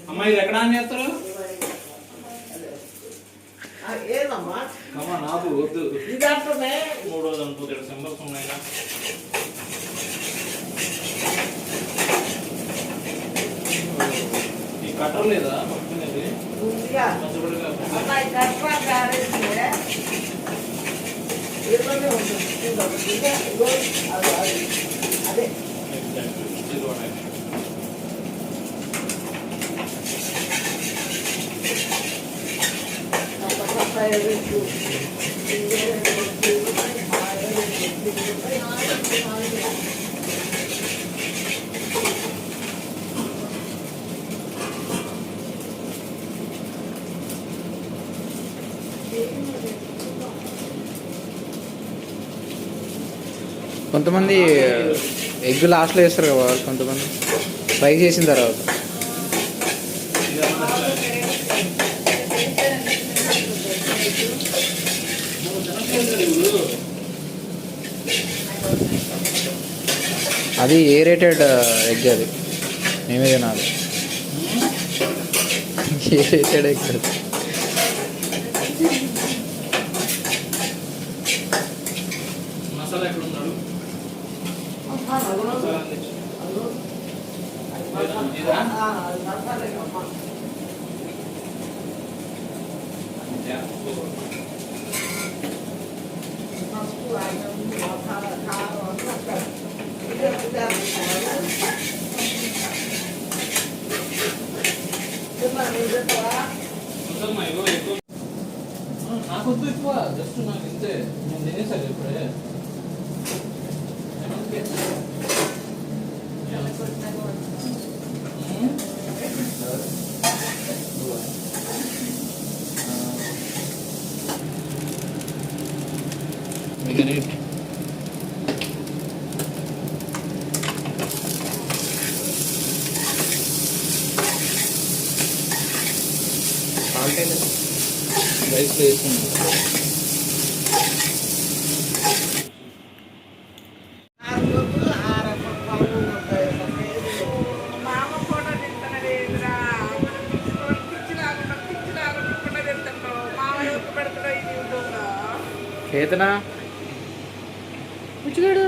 అమ్మా ఇది ఎక్కడ అని చేస్తారు? అమ్మా నాకు వద్దు. 3 రోజులు అనుకుంటాడు సింబల్స్ ఉన్నాయి. ఈ కట్టర్ లేదా పట్టుకునేది? అదే కొంతమంది ఎగ్ లాస్ట్లో వేస్తారు కదా, కొంతమంది ఫ్రై చేసిన తర్వాత. అది ఏరేటెడ్ ఎగ్, అది మేమే తినాలి. ఏరేటెడ్ ఎగ్ మసాలా ఎక్కడ ఉన్నాడు? నాకు వద్దు ఎక్కువ, జస్ట్ నాకు ఇంతే. నేను తినేసాను ఇప్పుడే. రైస్లో వేసుకున్నాను. చేతనా పుచ్చిగాడు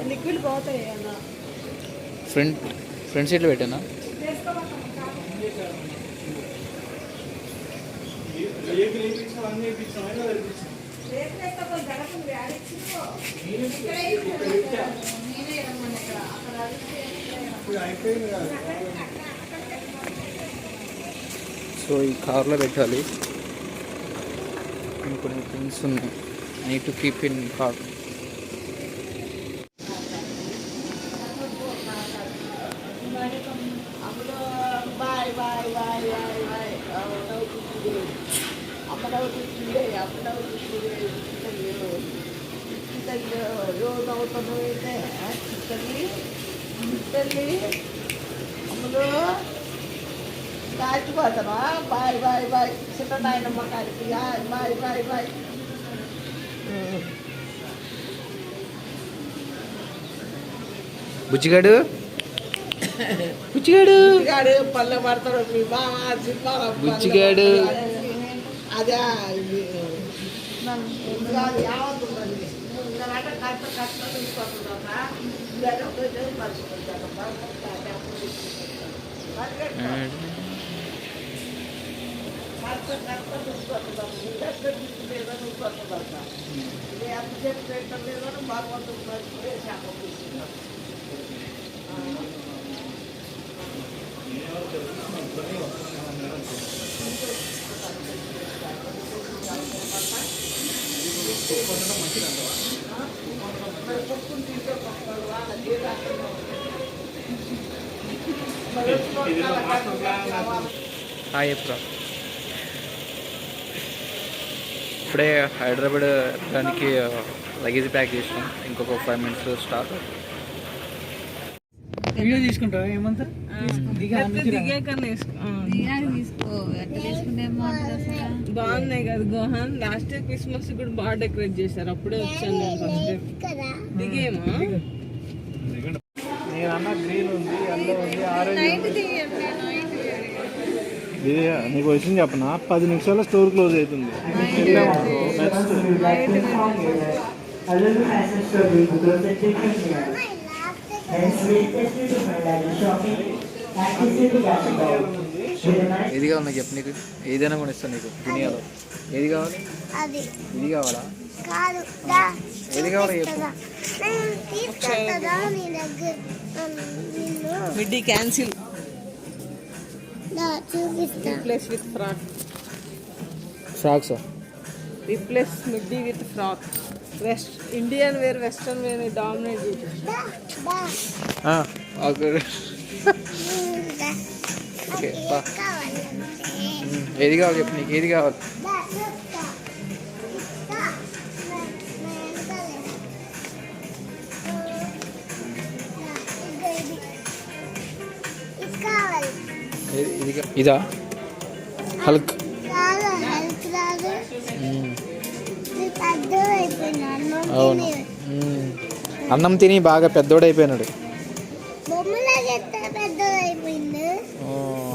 లిక్విడ్ పోతాయి అన్న. ఫ్రంట్ సీట్లో పెట్టానా? సో ఈ కార్లో పెట్టాలి. ఇంకొన్ని థింగ్స్ ఉన్నాయి, I need to keep in car. దాచిపోతామా? బాయ్ బాయ్ బాయ్ చిన్న నాయనమ్మ కాడికి బాయ్ బాయ్ బాయ్. బుచ్చిగాడు బుచ్చిగాడు పల్లె పడతాడు మీ బావ సినిమాలో. బుచ్చిగాడు అదే యావతుందండి కష్ట కష్టం తీసుకుంటున్నా. భగవంతుడు హాయ్ ఎప్పుడు ఇప్పుడే హైదరాబాద్ దానికి లగేజ్ ప్యాక్ చేసినాం. ఇంకొక 5 minutes స్టార్ట్. వీడియో తీసుకుంటావా ఏమంతా దిగే కన్నా బాగున్నాయి కదా గోహన్. లాస్ట్ ఇయర్ క్రిస్మస్ కూడా బాగా డెకరేట్ చేశారు. అప్పుడే వచ్చాను నేను ఫస్ట్. దిగేమా నేను అన్న గ్రీన్ ఉంది, ఎల్లో ఉంది, ఆరెంజ్. ఇది నీకు వచ్చింది చెప్పనా, 10 నిమిషాల్లో స్టోర్ క్లోజ్ అవుతుంది. ఏది కావాలి నాకు చెప్పు, నీకు ఏదైనా కూడా ఇస్తాను నీకు దునియాలో. ఏది కావాలి? ఇది కావాలా? ఏది కావాలో చెప్పు. Midi cancel. Replace with frock. Frocks replace midi with frock. West Indian wear western wear dominate చేసి ఓకే. ఏది కావాలి చెప్పు, నీకు ఏది కావాలి? ఇదా హల్క్? అవును, అన్నం తిని బాగా పెద్దోడైపోయినాడు.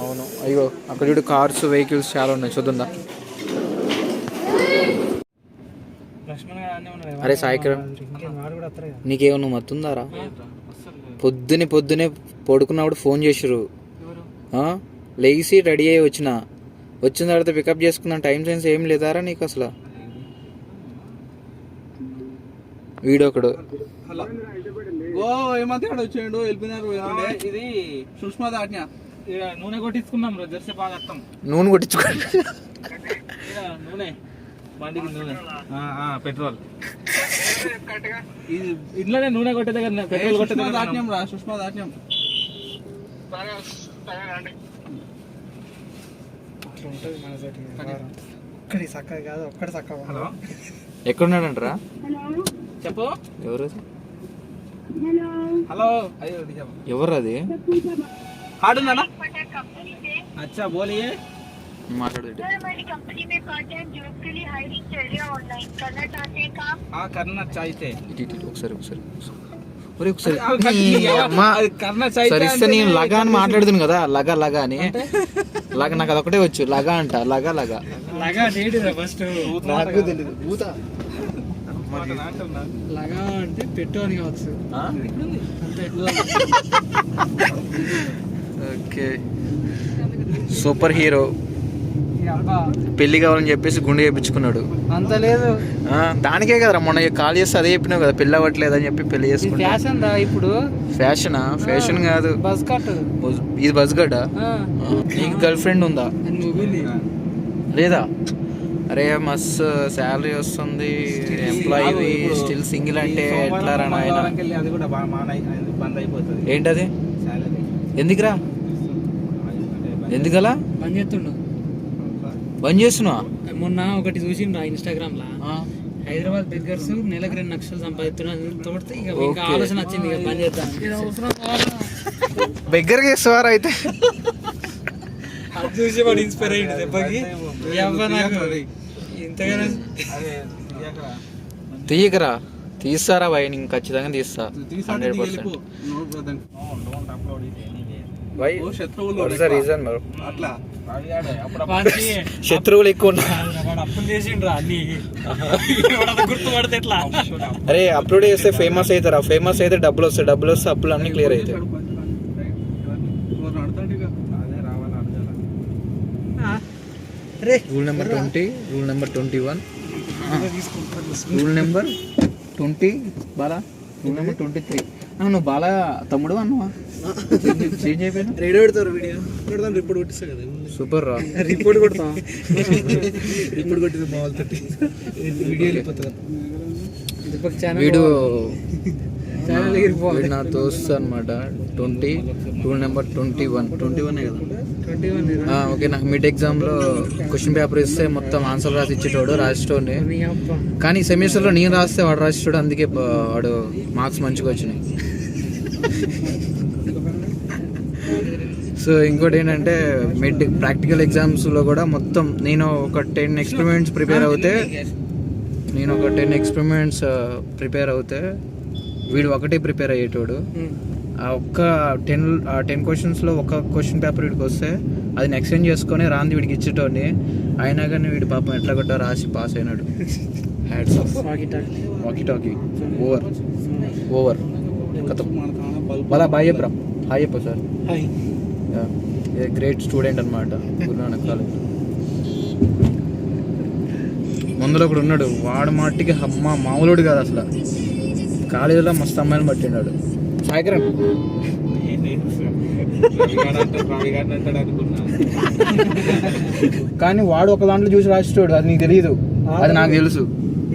అవును. అయ్యో అక్కడ చూడు, కార్స్ వెహికల్స్ చాలా ఉన్నాయి, చూద్దా. అరే సాయికరం, నీకేమన్నా మత్తుందారా? పొద్దునే పడుకున్నప్పుడు ఫోన్ చేసిర్రు, లేచి రెడీ అయ్యి వచ్చిన తర్వాత పికప్ చేసుకున్నాను. టైం సెన్స్ ఏం లేదారా నీకు అసలు? వీడొకడు వచ్చాడు, వెళ్ళిపోయినారు. ఇది సుష్మా దాట్నా నూనె కొట్టించుకున్నాం, జెర్సీ బాగా అర్థం. నూనె కొట్టించుకోండి. నూనె బండికి నూనె, పెట్రోల్. ఇంట్లోనే నూనె కొట్టేదే కదా, పెట్రోల్ కొట్టేదే దాట్యం రా. సుష్మా దాట్యం చక్కగా కాదు, ఒక్కటి చక్కగా. హలో, ఎక్కడున్నాడంటరా? చెప్పు. ఎవరు? హలో, ఎవరు అది? ఆడున్నా? అచ్చా బోలియే, మాట్లాడు. కర్నా చాయితే ఒకసారి ఇస్తే నేను లగా అని మాట్లాడుతాను కదా, లగా అని. లగా నాకు అదొకటే వచ్చు, లగా అంట. లగా ఫస్ట్ నాకు తెలియదు. భూత లగా అంటే పెట్టు అని కావచ్చు. ఓకే. సూపర్ హీరో పెళ్లి కావాలని చెప్పేసి గుండె చేయించుకున్నాడు. అంత లేదు, దానికే కదరా మొన్న కాల్ చేస్తే అదే చెప్పినావు కదా, పెళ్ళి అవ్వట్లేదు అని చెప్పి పెళ్లి చేసుకున్నా. ఫ్యాషన్ రా ఇప్పుడు. ఫ్యాషనా? ఫ్యాషన్ కాదు, బస్ కట్. ఇది బస్ గడ్డా. నీకు గర్ల్ ఫ్రెండ్ ఉందా? లేదా? అరే మస్తు శాలరీ వస్తుంది, ఎంప్లాయీ, స్టిల్ సింగిల్ అంటే ఎట్లా రా నాయన? అది కూడా బంద్ అయిపోతుంది. ఏంటది? ఎందుకురా? ఎందుకలా బంద్ చేస్తుండు? బంద్ చేస్తున్నావా? మొన్న ఒకటి చూసిండ్రా ఇన్స్టాగ్రామ్ లా, హైదరాబాద్ బెగ్గర్స్ నెలకు 2 లక్షలు సంపాదిస్తున్నారు. ఇక ఆలోచన వచ్చింది, ఇక బంద్ చేద్దాం. బెగ్గర్ చేసేవారు అయితే అది చూసి వాడు ఇన్స్పైర్ అయ్యింది దెబ్బకి. ఇంతగానో తీయకరా. తీస్తారా భయ్? నేను ఖచ్చితంగా తీస్తా 100%. శత్రువులు ఎక్కువ అప్పులు చేసిండ్రా అన్ని. గుర్తుపడితే ఎట్లా? అరే అప్లోడ్ చేస్తే ఫేమస్ అవుతారా? ఫేమస్ అయితే డబ్బులు వస్తాయి, డబ్బులు వస్తే అప్పులు అన్ని క్లియర్ అవుతాయి. Rule number 20, rule number 21, rule number 20 Bala, rule number 23. నువ్వు బాలా తమ్ముడు అన్నవా? చేంజ్ అయిపోయినా? రేడియో పెడతారు, వీడియో పెడతాం, రిపోర్ట్ కొట్టిస్తా కదా. సూపర్ రా, రిపోర్ట్ కొడతాం. రిపోర్ట్ కొట్టింది బాగుంది, వీడియో వెళ్ళిపోతుంది. వీడు నా దోస్త్ అనమాట. 20, రూల్ నెంబర్ 21 కదా. ఓకే. నాకు మిడ్ ఎగ్జామ్లో క్వశ్చన్ పేపర్ ఇస్తే మొత్తం ఆన్సర్ రాసి ఇచ్చేటోడు, రాసేటోడే. కానీ సెమిస్టర్లో నేను రాస్తే వాడు రాసేటోడు, అందుకే వాడు మార్క్స్ మంచిగా వచ్చినాయి. సో ఇంకోటి ఏంటంటే మిడ్ ప్రాక్టికల్ ఎగ్జామ్స్లో కూడా మొత్తం నేను ఒక 10 ఎక్స్పెరిమెంట్స్ ప్రిపేర్ అవుతే వీడు ఒకటే ప్రిపేర్ అయ్యేటోడు. ఆ ఒక్క 10 క్వశ్చన్స్లో ఒక క్వశ్చన్ పేపర్ వీడికి వస్తే అది ఎక్స్చేంజ్ చేసుకొని రాంది వీడికి ఇచ్చేటోడిని. అయినా కానీ వీడి పాపం ఎట్లా కొట్టా రాసి పాస్ అయినాడు. Hats off. Walkie talkie over కథ. వాళ్ళ బాయ్ చెప్పరా, హాయ్ చెప్పు సార్. గ్రేట్ స్టూడెంట్ అనమాట గురునానక్ కాలేజ్. ముందులో ఒకడు ఉన్నాడు, వాడు మాటికి అమ్మ మామూలుడు కాదు అసలు. కాలేజీలో మస్తు అమ్మాయిని పట్టినాడు. సాయికరణ్ కానీ వాడు ఒక దాంట్లో చూసి రాసిస్తాడు, అది నీకు తెలియదు. అది నాకు తెలుసు.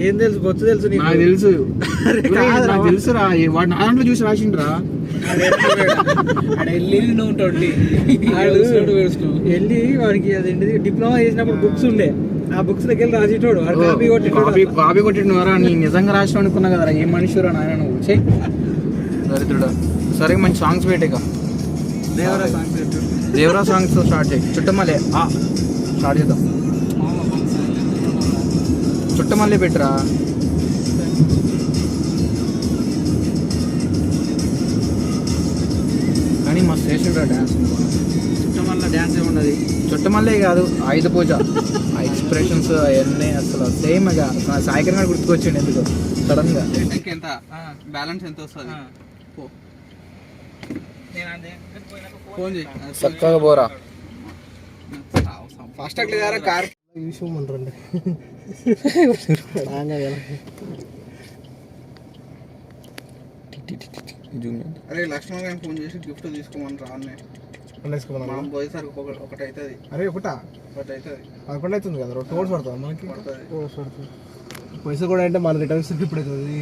ఏం తెలుసు? బొచ్చు తెలుసు నాకు తెలుసు. నాకు తెలుసురా, వాడు నా దాంట్లో చూసి రాసిండ్రా. వెళ్ళి వాడికి అదేంటి డిప్లొమా చేసినప్పుడు బుక్స్ ఉండే, ఆ బుక్స్ దగ్గర రాసేటోడు. కాపీ కొట్టినవారా? నేను నిజంగా రాసిన అనుకున్నా కదరా. ఏ మనిషిరా నాయన నువ్వు. దరిద్రుడా. సరే మంచి సాంగ్స్ పెట్టేక. దేవరా సాంగ్స్ స్టార్ట్ చేయి. చుట్టమల్లే స్టార్ట్ చేద్దాం. చుట్టమల్లే పెట్టరా. కానీ మా స్టేషన్ డ్యాన్స్ చుట్టమల్ల డ్యాన్స్ ఏమున్నది. చుట్టమల్లే కాదు, ఆయుధ పూజ, ఆ ఎక్స్ప్రెషన్స్ అవన్నీ అసలు సేమ్. సాయికర్ గారు గుర్తుకొచ్చిండు ఎందుకు సడన్ గా. ఎంత బ్యాలెన్స్ ఎంత వస్తుంది? చక్కగా పోరా. ఫాస్ట్ ట్రాక్ కార్ అరే లక్ష్మణ్ గారికి ఫోన్ చేసి గిఫ్ట్ తీసుకోమని రాన్నే మనం పోయేసరికి ఒకటి అవుతుంది. అరే ఒకటి అవుతుంది, 11 అవుతుంది కదా. 2 hours పడుతుంది మనకి. పైసా కూడా అంటే మన రిటర్న్స్ ఇప్పుడు అవుతుంది.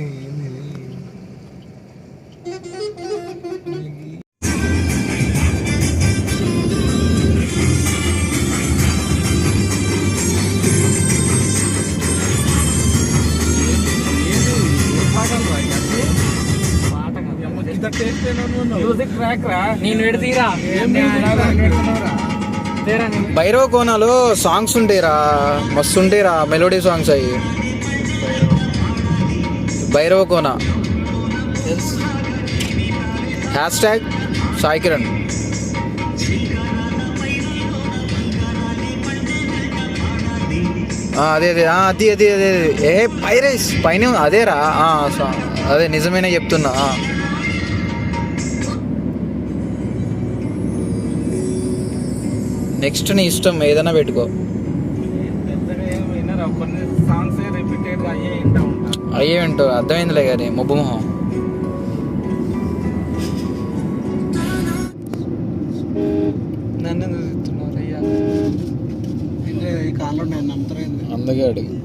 భైరవ కోనాలో సాంగ్స్ ఉంటాయిరా, మస్తు ఉంటాయిరా మెలోడీ సాంగ్స్. అవి భైరవ కోన హ్యాష్ట్యాగ్ సాయికిరణ్. అదే అదే అది అది అదే ఏ పైరేస్ పైన అదేరా. అదే నిజమేనే చెప్తున్నా. నెక్స్ట్ నీ ఇష్టం ఏదైనా పెట్టుకో. అయ్యే వింటూ అర్థమైందిలే కానీ మొబ్బు మొహం. అందుకే అడిగి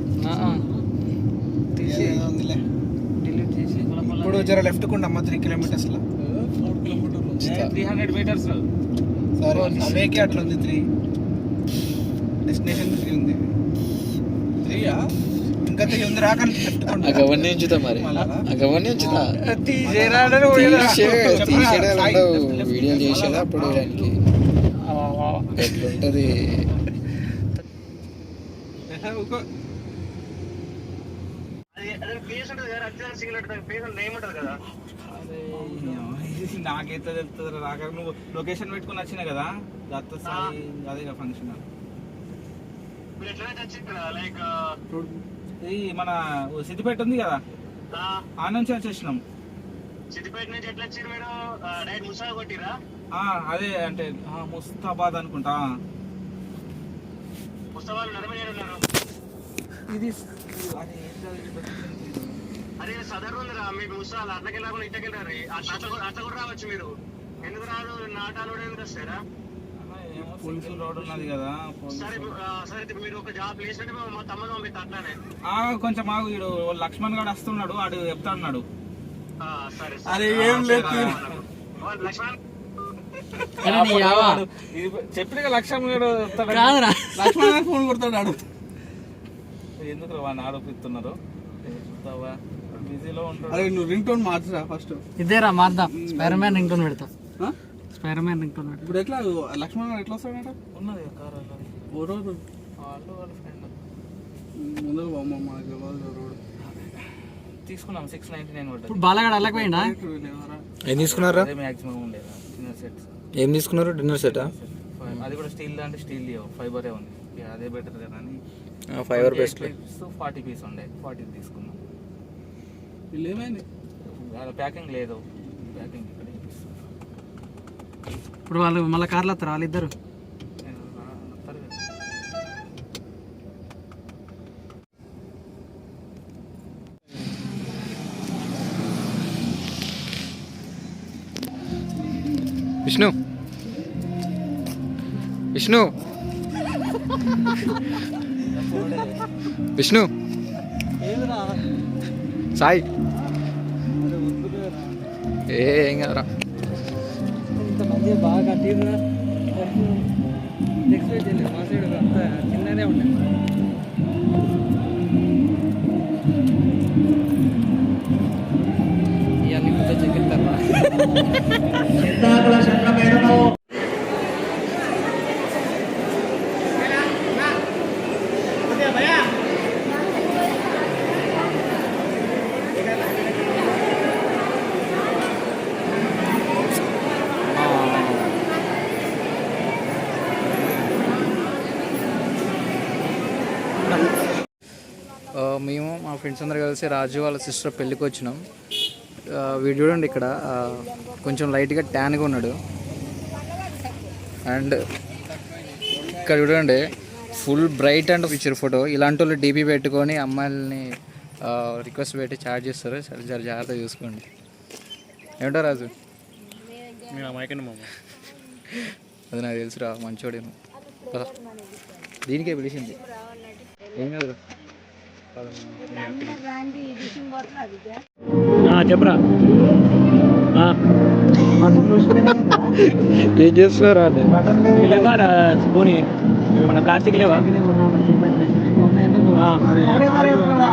ఇప్పుడు జర లెఫ్ట్ కుండా అమ్మ 3 kilometers 300 meters. సరే అవేకి అట్లా ఉంది. 3 డెస్టినేషన్ 3 ఉంది. 3 ఇంకా 3 ఉంది. రాకండి లెఫ్ట్ కుండా అవన్నీ ఉంచుతా. మరి అవన్నీ ఉంచుతా. వీడియో చేసేదా అప్పుడు ఎట్లుంటది. నాకైతే తెలుస్తుంది రాక. నువ్వు లొకేషన్ పెట్టుకుని వచ్చినా కదా దత్త సాయి అదే ఫంక్షన్. ఇది మన సిద్దిపేట ఉంది కదా, ఆ నుంచి వచ్చేసినాం. సిద్దిపేట నుంచి ఎట్లా వచ్చారు మీరు? డైరెక్ట్ ముసాగా కొట్టిరా? అదే అంటే ముస్తాబాద్ అనుకుంటా. ముస్తాబాద్ నడమయ్యారు ఉన్నారు. ఇది అరే సదర్ ఉందిరా మీకు ముస్తాబాద్. అట్లకి వెళ్ళకుండా ఇట్లకి వెళ్ళారు. అట్లా కూడా రావచ్చు మీరు. ఎందుకు రాదు? నాటాలు ఎందుకు వస్తారా? పులుసు రోడ్ ఉన్నది కదా. సరే మీరు ఒక జాబ్ వేసినట్టు మా తమ్ముడు పంపిస్తా. అట్లానే కొంచెం మాకు వీడు లక్ష్మణ్ గారు వస్తున్నాడు, వాడు చెప్తా అన్నాడు. సరే అరే ఏం లేదు లక్ష్మణ్ చెప్పిన లక్ష్మణ్ గారు లక్ష్మణ్ గారు ఫోన్ కొడుతున్నాడు. ఎందుకు వాడిని ఆరోపిస్తున్నారు? బిజీలో ఉంటాడు. అరే నువ్వు రింగ్ టోన్ మార్చురా ఫస్ట్. ఇదేరా మార్దాం. స్పైడర్ మ్యాన్ రింగ్ టోన్ పెడతా. స్పైడర్ మ్యాన్ ఇంటున్నాడు. ఇప్పుడు ఎట్లా లక్ష్మణ్ ఎట్లా వస్తాడట? ఉన్నది కారు ఓరోడు వాళ్ళు వాళ్ళ ఫ్రెండ్ ముందర మనకి రోడ్ తీసుకున్నాం 699 పడ్డది. ఇప్పుడు బాలగాడు అల్లకి పోయిండా? ఏం తీసుకున్నారా? అదే మ్యాక్సిమం ఉండేది డిన్నర్ సెట్స్. ఏం తీసుకున్నారు? డిన్నర్ సెటా? అది కూడా స్టీల్ అంటే స్టీల్ ఫైబరే ఉంది. అదే బెటర్ కదా అని ఫైబర్ బెస్ట్. 40 పీస్ ఉండే 40 తీసుకున్నాం. వీళ్ళు ఏమైంది? ప్యాకింగ్ లేదు, ప్యాకింగ్ ఇక్కడ ఇప్పుడు వాళ్ళు మళ్ళీ కార్లు వస్తారు వాళ్ళిద్దరు. విష్ణు విష్ణు విష్ణు సాయి ఏం కదరా. ఇంతమంది బాగా కట్టిరా ఎక్స్పెక్ట్ చేయలేదు. మా సైడ్ అంతా చిన్నదే ఉండే. ఇవన్నీ కొంచెం చెక్కిస్తారా? మేము మా ఫ్రెండ్స్ అందరు కలిసి రాజు వాళ్ళ సిస్టర్ పెళ్ళికి వచ్చినాం. వీడు చూడండి ఇక్కడ కొంచెం లైట్గా ట్యాన్గా ఉన్నాడు. అండ్ ఇక్కడ చూడండి full bright and picture photo. ఇలాంటి వాళ్ళు డీపీ పెట్టుకొని అమ్మాయిలని రిక్వెస్ట్ పెట్టి చార్జ్ చేస్తారు. సరే జర జాగ్రత్తగా చూసుకోండి. ఏమిటో రాజు? అది నాకు తెలుసురా, మంచోడేమో కదా, దీనికే పిలిచింది. ఏం కాదు చెప్పరా. ఏం చేస్తున్నారా? పోనీ మన ప్లాస్టిక్ లేవా?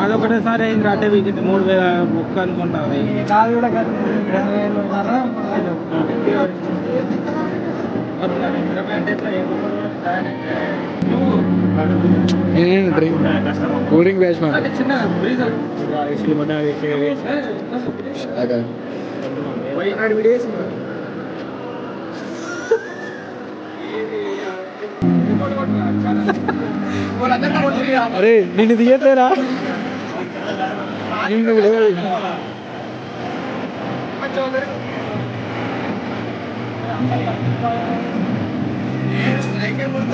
అదొకటేసారి అయింది. అంటే 3000 బుక్ అనుకుంటారు. కూలింగ్ బ్యాచ్ అరే నిన్ను తీయట్లేరా?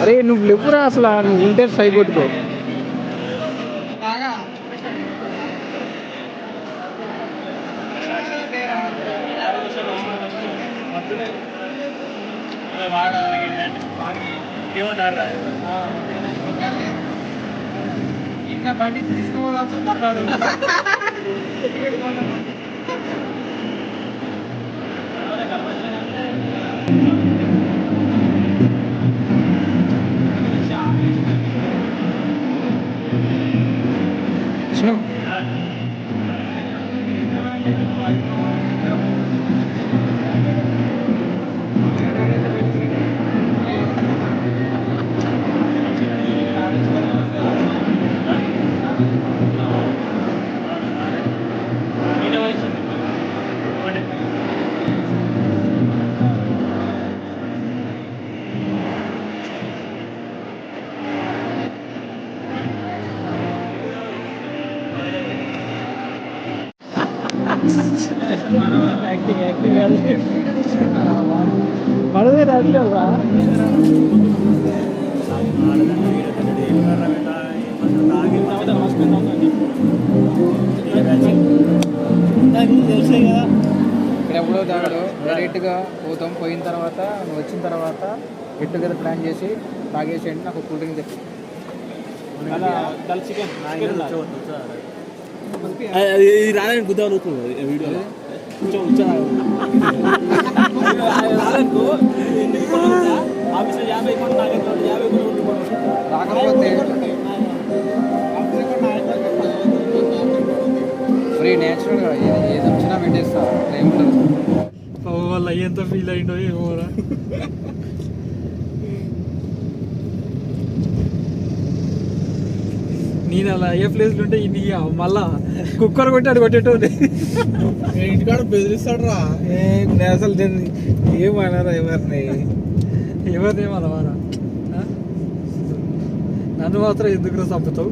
అరే నువ్వు లేవురా అసలు, నువ్వు ఉంటే సై కొట్టుకో. ఇంకా బండి తీసుకోవాలి. మనదే రాట్లేవా? తెలిసే కదా. ఇక్కడ ఎప్పుడో తాగడు, డైరెక్ట్గా పోతాం. పోయిన తర్వాత నువ్వు వచ్చిన తర్వాత గెట్ టుగెదర్ ప్లాన్ చేసి తాగేసేయండి. నాకు కూల్ డ్రింక్ తెచ్చి ఇది రాలని గుద్ద అవుతుంది వీడియోలో. రాకపోతే ఫ్రీ నేచురల్గా ఏది వచ్చినా పెట్టేస్తా, ఏముండదు. వాళ్ళ వాళ్ళ ఎంత ఫీల్ అయిండో ఏమోరా. నేను అలా ఏ ప్లేస్లో ఉంటే ఇది మళ్ళా కుక్కర్ కొట్టి అడు కొట్టేటోది. ఇంటికాడ బెదిరిస్తాడు రా. అసలు ఏమన్నారా ఎవరిని ఎవరినేమన్నవారా? నన్ను మాత్రం ఎందుకు చంపుతావు?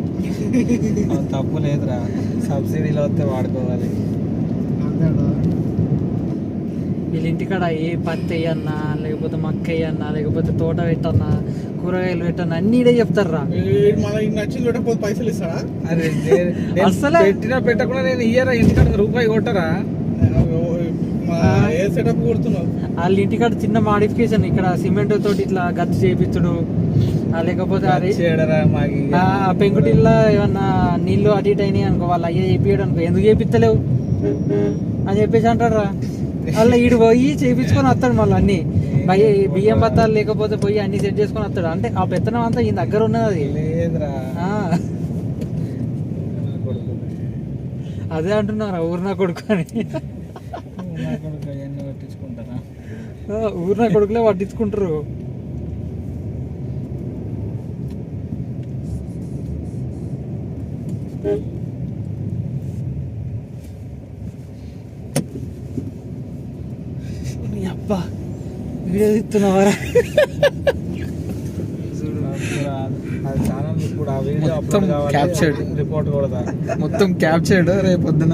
తప్పు లేదురా, సబ్సిడీలో వస్తే వాడుకోవాలి. వీళ్ళ ఇంటికాడ ఏ పత్తి వేయన్నా లేకపోతే మక్క వేయన్నా లేకపోతే తోట పెట్టన్నా కూరగాయలు పెట్టన్నా అన్ని ఇడే చెప్తారా. మళ్ళీ నచ్చింది పెట్టకపోతే పైసలు ఇస్తాడా? అరే అసలే పెట్టినా పెట్టకుండా నేను ఇయ్యరా, ఇంటికాడ రూపాయి కొట్టరా? ఏ సెటప్ కొడుతున్నావు? వాళ్ళ ఇంటికాడ చిన్న మాడిఫికేషన్ ఇక్కడ సిమెంట్ తోటి ఇట్లా గచ్చు చేయించుడు, లేకపోతే అది పెంకుటిల్లా ఏమన్నా నీళ్ళు అటు ఇటు అయినాయి అనుకో, వాళ్ళు అయ్యే చేపియడు అనుకో, ఎందుకు చేపిస్తలేవు అని చెప్పేసి అంటారా. అలా ఈడు పోయి చేయించుకొని వస్తాడు మళ్ళీ అన్ని బియ్యం బత్తాలు లేకపోతే పోయి అన్ని సెట్ చేసుకొని వస్తాడు. అంటే ఆ పెత్తనం అంతా ఈ దగ్గర ఉన్నది. అది లేదురా, అదే అంటున్నారా ఊరు నా కొడుకు అని. పట్టించుకుంటారా? ఊరు నా కొడుకులే పట్టించుకుంటారు. అబ్బా వీడియో తీస్తున్నావారా? మొత్తం క్యాప్చర్డ్ రిపోర్ట్ కూడా మొత్తం క్యాప్చర్డ్. రేపు పొద్దున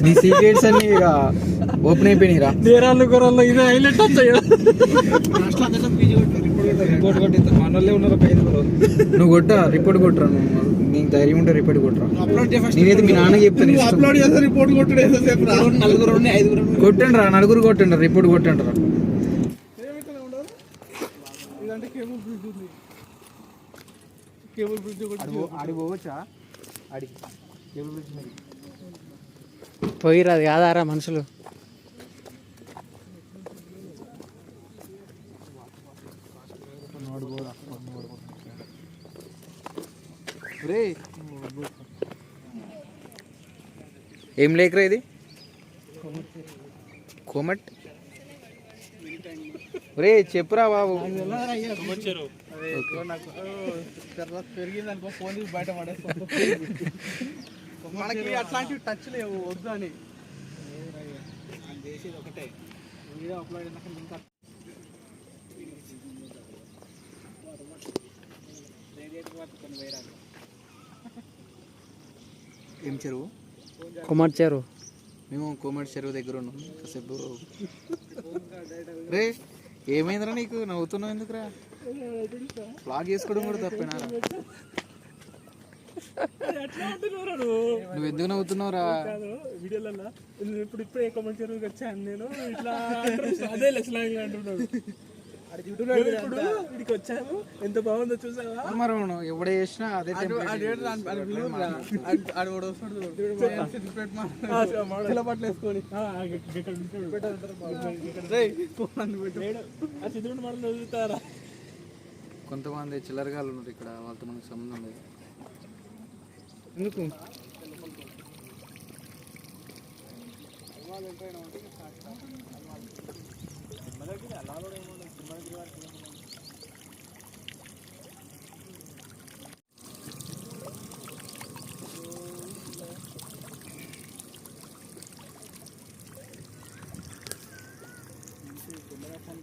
నీ సీక్రెట్స్ అన్ని ఇక ఓపెన్ అయిపోయినాయిరా. నేరాళ్ళు కూరల్లో ఇదే హైలైట్ వచ్చాయి. రిపోర్ట్ కొట్టి మన వాళ్ళే ఉన్నారు, 5 నువ్వు కొట్టా రిపోర్ట్ కొట్టరా. నువ్వు నీకు ధైర్యం ఉంటే రిపోర్ట్ కొట్టరా. నేనైతే మీ నాన్నకి చెప్తాను అప్లోడ్ చేస్తే రిపోర్ట్ కొట్టుడు. నలుగురు 5 కొట్టండి రా, నలుగురు కొట్టండి రా, రిపోర్ట్ కొట్టండి రా. ఇదంటే కేబుల్ బ్రిడ్జ్ ఉంది. కేబుల్ బ్రిడ్జ్ ఆడి పోవచ్చా? ఆడి కేబుల్ బ్రిడ్జ్ మరి పోయిరాదు కాదారా మనుషులు. ఏం లేకరా ఇది? కోమట్ రే చెప్పురా బాబు. పెరిగింది అనుకో, ఫోన్ తీసి బయట పడేస్తాను. మనకి అట్లాంటివి టచ్ లేవు, వద్దు అని చేసేది ఒకటే. వీడియో అప్లోడ్ అయినాక లింక్ ఏం చెరువు? కుమార్ చెరువు. మేము కోమటి చెరువు దగ్గర ఉన్నాం కాసేపు. రే ఏమైందిరా నీకు? నవ్వుతున్నావు ఎందుకురా? బ్లాగ్ చేసుకోవడం కూడా తప్పేనా? నువ్వు ఎందుకు నవ్వుతున్నావురా? వీడియోలలో ఇప్పుడు ఏ కామెంట్ చెరువుకి వచ్చాను నేను ఇట్లా అదే లెస్లాంగ్ అంటున్నాడు. ఇక్కడికి వచ్చాను, ఎంత బాగుందో చూసావా? మరి ఎవడే చేసినా అదే బట్టలు వేసుకొని సిద్ధుడు మనం చదువుతారా? కొంతమంది చిల్లరగాళ్ళు ఉన్నారు ఇక్కడ, వాళ్ళతో మనకు సంబంధం లేదు. ఎందుకు